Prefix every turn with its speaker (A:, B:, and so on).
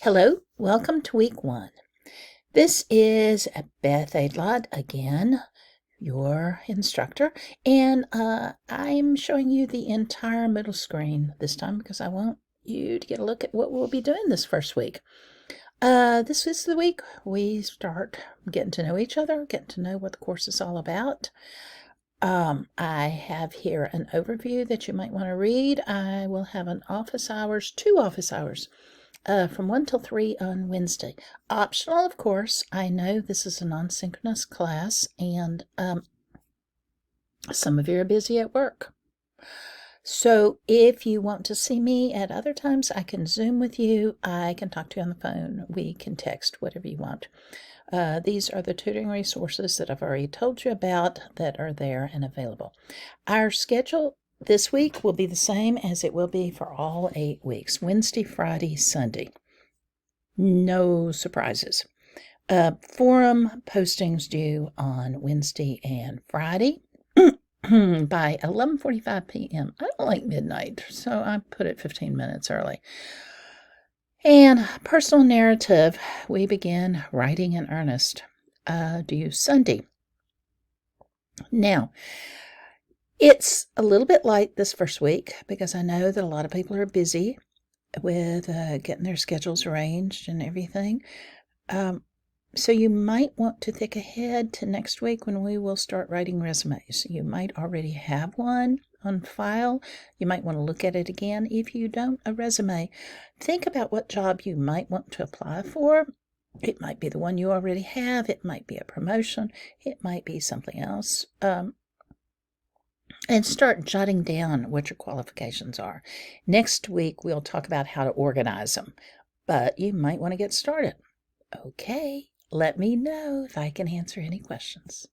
A: Hello, welcome to week 1. This is Beth Aidlott again, your instructor, and I'm showing you the entire middle screen this time because I want you to get a look at what we'll be doing this first week. This is the week we start getting to know each other, getting to know what the course is all about. I have here an overview that you might want to read. I will have two office hours from 1 till 3 on Wednesday. Optional, of course. I know this is a non-synchronous class, and some of you are busy at work. So if you want to see me at other times, I can Zoom with you. I can talk to you on the phone. We can text, whatever you want. These are the tutoring resources that I've already told you about that are there and available. Our schedule this week will be the same as it will be for all 8 weeks, Wednesday, Friday, Sunday. No surprises. Forum postings due on Wednesday and Friday by 11:45 p.m. I don't like midnight, so I put it 15 minutes early. And personal narrative, we begin writing in earnest due Sunday. Now, it's a little bit light this first week because I know that a lot of people are busy with getting their schedules arranged and everything. So you might want to think ahead to next week when we will start writing resumes. You might already have one on file. You might want to look at it again. If you don't, a resume, think about what job you might want to apply for. It might be the one you already have. It might be a promotion. It might be something else. And start jotting down what your qualifications are. Next week, we'll talk about how to organize them, but you might want to get started. Okay, let me know if I can answer any questions.